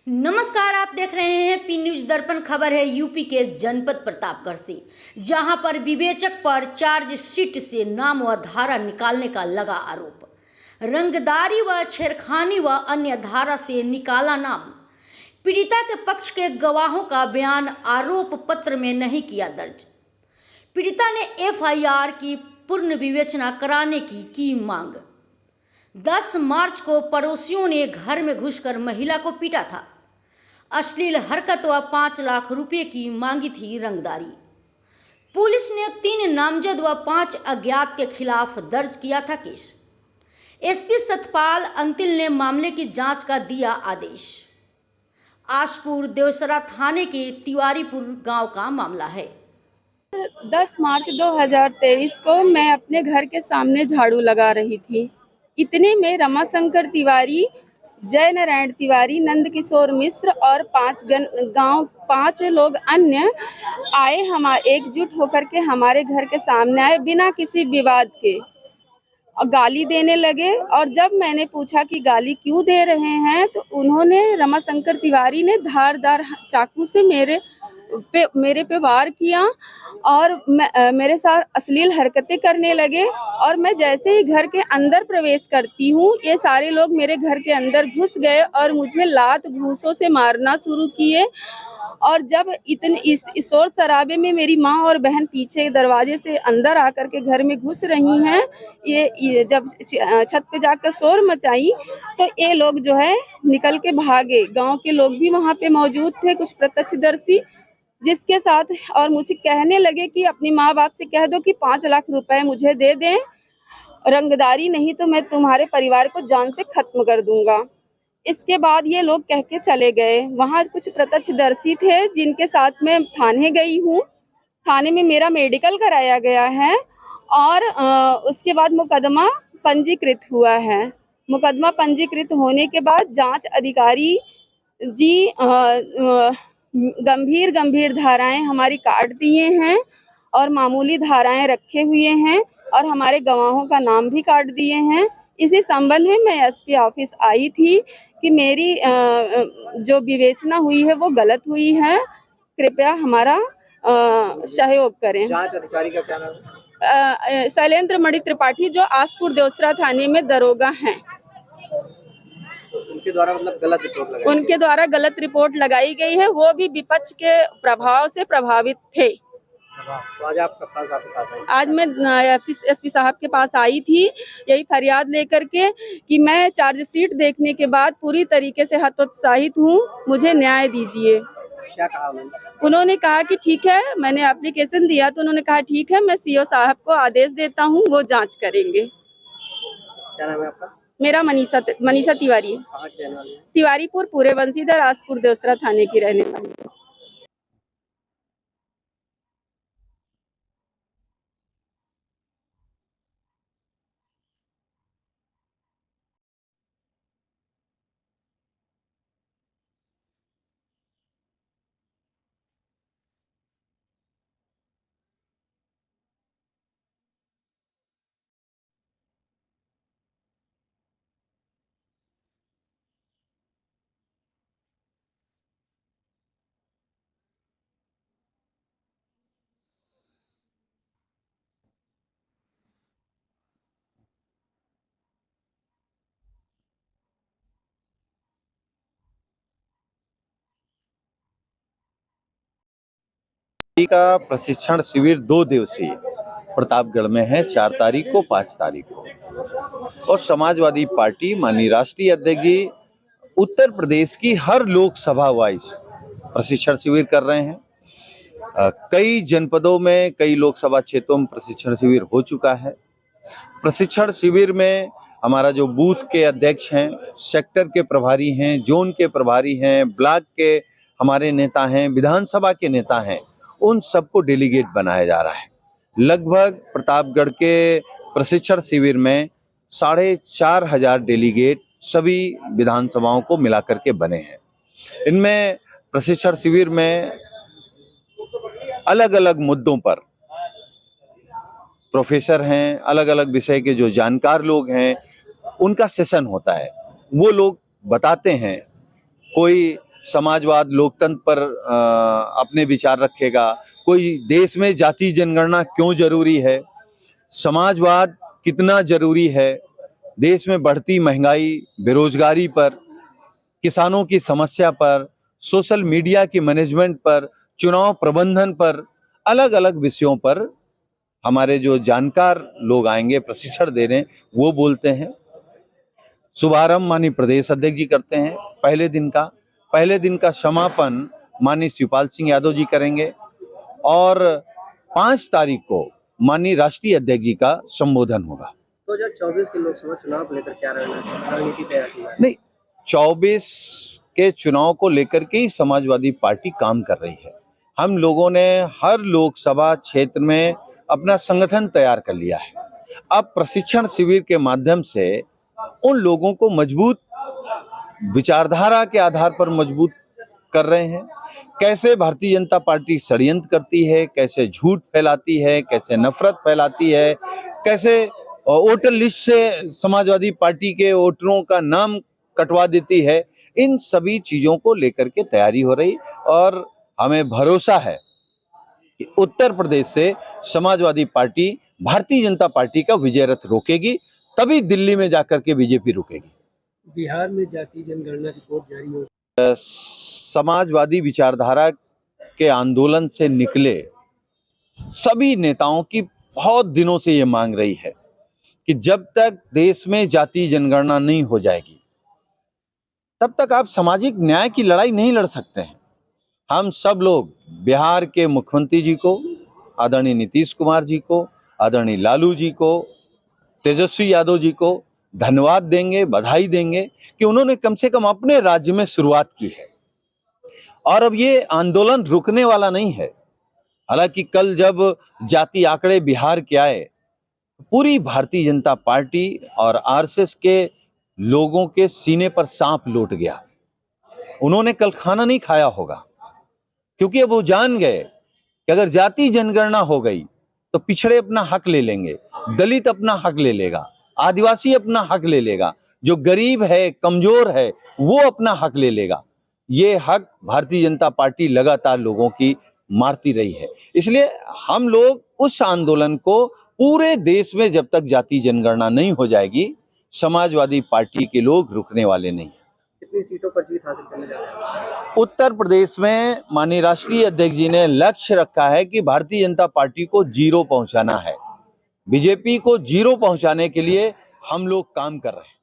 नमस्कार, आप देख रहे हैं पी न्यूज दर्पण। खबर है यूपी के जनपद प्रतापगढ़ से, जहां पर विवेचक पर चार्जशीट से नाम व धारा निकालने का लगा आरोप। रंगदारी व छेड़खानी व अन्य धारा से निकाला नाम। पीड़िता के पक्ष के गवाहों का बयान आरोप पत्र में नहीं किया दर्ज। पीड़िता ने एफआईआर की पूर्ण विवेचना कराने की मांग। 10 मार्च को पड़ोसियों ने घर में घुसकर महिला को पीटा था। अश्लील हरकत व 5 लाख रुपए की मांगी थी रंगदारी। पुलिस ने 3 नामजद व 5 अज्ञात के खिलाफ दर्ज किया था केस। एसपी सतपाल अंतिल ने मामले की जांच का दिया आदेश। आसपुर देवसरा थाने के तिवारीपुर गांव का मामला है। 10 मार्च 2023 को मैं अपने घर के सामने झाड़ू लगा रही थी। इतने में रमाशंकर तिवारी, जय नारायण तिवारी, नंदकिशोर मिश्र और 5 लोग अन्य आए। हम एकजुट होकर के हमारे घर के सामने आए बिना किसी विवाद के और गाली देने लगे। और जब मैंने पूछा कि गाली क्यों दे रहे हैं, तो उन्होंने, रमाशंकर तिवारी ने धारदार चाकू से मेरे पे वार किया और मेरे साथ अश्लील हरकतें करने लगे। और मैं जैसे ही घर के अंदर प्रवेश करती हूँ, ये सारे लोग मेरे घर के अंदर घुस गए और मुझे लात घूंसों से मारना शुरू किए। और जब इस शोर शराबे में मेरी माँ और बहन पीछे दरवाजे से अंदर आकर के घर में घुस रही हैं, ये जब छत पे जाकर शोर मचाई तो ये लोग जो है निकल के भागे। गांव के लोग भी वहाँ पे मौजूद थे, कुछ प्रत्यक्षदर्शी, जिसके साथ और मुझे कहने लगे कि अपनी माँ बाप से कह दो कि 5 लाख रुपए मुझे दे दें, रंगदारी नहीं तो मैं तुम्हारे परिवार को जान से खत्म कर दूंगा। इसके बाद ये लोग कह के चले गए। वहाँ कुछ प्रत्यक्षदर्शी थे जिनके साथ मैं थाने गई हूँ। थाने में मेरा मेडिकल कराया गया है और उसके बाद मुकदमा पंजीकृत हुआ है। मुकदमा पंजीकृत होने के बाद जांच अधिकारी जी गंभीर धाराएं हमारी काट दिए हैं और मामूली धाराएं रखे हुए हैं और हमारे गवाहों का नाम भी काट दिए हैं। इसी संबंध में मैं एसपी ऑफिस आई थी कि मेरी जो विवेचना हुई है वो गलत हुई है, कृपया हमारा सहयोग करें। जांच अधिकारी का क्या नाम है? शैलेंद्र मणि त्रिपाठी, जो आसपुर देवसरा थाने में दरोगा हैं। उनके द्वारा गलत रिपोर्ट लगाई गई है। वो भी विपक्ष के प्रभाव से प्रभावित थे। तो आज आप आपके पास आई? आज मैं एसपी साहब के पास आई थी यही फरियाद लेकर के कि मैं चार्जशीट देखने के बाद पूरी तरीके से हतोत्साहित हूँ, मुझे न्याय दीजिए। क्या कहा उन्होंने कहा कि ठीक है, मैंने एप्लीकेशन दिया तो उन्होंने कहा ठीक है, मैं सीओ साहब को आदेश देता हूँ, वो जांच करेंगे। क्या नाम है आपका? मेरा मनीषा तिवारी। तिवारीपुर, पूरे बंसीधर, आसपुर देवसरा थाने की रहने वाली। का प्रशिक्षण शिविर 2 दिवसीय प्रतापगढ़ में है, 4 तारीख को, 5 तारीख को। और समाजवादी पार्टी माननीय राष्ट्रीय अध्यक्ष जी उत्तर प्रदेश की हर लोकसभा वाइज प्रशिक्षण शिविर कर रहे हैं। कई जनपदों में, कई लोकसभा क्षेत्रों में प्रशिक्षण शिविर हो चुका है। प्रशिक्षण शिविर में हमारा जो बूथ के अध्यक्ष हैं, सेक्टर के प्रभारी हैं, जोन के प्रभारी हैं, ब्लॉक के हमारे नेता हैं, विधानसभा के नेता हैं, उन सबको डेलीगेट बनाया जा रहा है। लगभग प्रतापगढ़ के प्रशिक्षण शिविर में 4,500 डेलीगेट सभी विधानसभाओं को मिलाकर के बने हैं। इनमें प्रशिक्षण शिविर में अलग अलग मुद्दों पर प्रोफेसर हैं, अलग अलग विषय के जो जानकार लोग हैं, उनका सेशन होता है। वो लोग बताते हैं, कोई समाजवाद लोकतंत्र पर अपने विचार रखेगा, कोई देश में जाति जनगणना क्यों जरूरी है, समाजवाद कितना जरूरी है, देश में बढ़ती महंगाई, बेरोजगारी पर, किसानों की समस्या पर, सोशल मीडिया की मैनेजमेंट पर, चुनाव प्रबंधन पर, अलग अलग विषयों पर हमारे जो जानकार लोग आएंगे प्रशिक्षण देने, वो बोलते हैं। शुभारंभ माननीय प्रदेश अध्यक्ष जी करते हैं पहले दिन का समापन माननीय शिवपाल सिंह यादव जी करेंगे और 5 तारीख को माननीय राष्ट्रीय अध्यक्ष जी का संबोधन होगा। 2024 के लोकसभा चुनाव को लेकर क्या रणनीति तैयार की है? नहीं, 24 के चुनाव को लेकर के ही समाजवादी पार्टी काम कर रही है। हम लोगों ने हर लोकसभा क्षेत्र में अपना संगठन तैयार कर लिया है। अब प्रशिक्षण शिविर के माध्यम से उन लोगों को मजबूत विचारधारा के आधार पर मजबूत कर रहे हैं। कैसे भारतीय जनता पार्टी षड्यंत्र करती है, कैसे झूठ फैलाती है, कैसे नफरत फैलाती है, कैसे वोटर लिस्ट से समाजवादी पार्टी के वोटरों का नाम कटवा देती है, इन सभी चीजों को लेकर के तैयारी हो रही और हमें भरोसा है कि उत्तर प्रदेश से समाजवादी पार्टी भारतीय जनता पार्टी का विजय रथ रोकेगी, तभी दिल्ली में जाकर के बीजेपी रुकेगी। बिहार में जाति जनगणना रिपोर्ट जारी हो, समाजवादी विचारधारा के आंदोलन से निकले सभी नेताओं की बहुत दिनों से ये मांग रही है कि जब तक देश में जाति जनगणना नहीं हो जाएगी तब तक आप सामाजिक न्याय की लड़ाई नहीं लड़ सकते हैं। हम सब लोग बिहार के मुख्यमंत्री जी को, आदरणीय नीतीश कुमार जी को, आदरणीय लालू जी को, तेजस्वी यादव जी को धन्यवाद देंगे, बधाई देंगे कि उन्होंने कम से कम अपने राज्य में शुरुआत की है और अब ये आंदोलन रुकने वाला नहीं है। हालांकि कल जब जाति आंकड़े बिहार के आए, पूरी भारतीय जनता पार्टी और आरएसएस के लोगों के सीने पर सांप लौट गया। उन्होंने कल खाना नहीं खाया होगा, क्योंकि अब वो जान गए कि अगर जाति जनगणना हो गई तो पिछड़े अपना हक ले लेंगे, दलित अपना हक ले लेगा, आदिवासी अपना हक ले लेगा, जो गरीब है, कमजोर है, वो अपना हक ले लेगा। ये हक भारतीय जनता पार्टी लगातार लोगों की मारती रही है। इसलिए हम लोग उस आंदोलन को पूरे देश में जब तक जाति जनगणना नहीं हो जाएगी, समाजवादी पार्टी के लोग रुकने वाले नहीं। कितनी सीटों पर जीत हासिल करने जा रहे हैं? उत्तर प्रदेश में माननीय राष्ट्रीय अध्यक्ष जी ने लक्ष्य रखा है कि भारतीय जनता पार्टी को 0 पहुंचाना है। बीजेपी को 0 पहुंचाने के लिए हम लोग काम कर रहे हैं।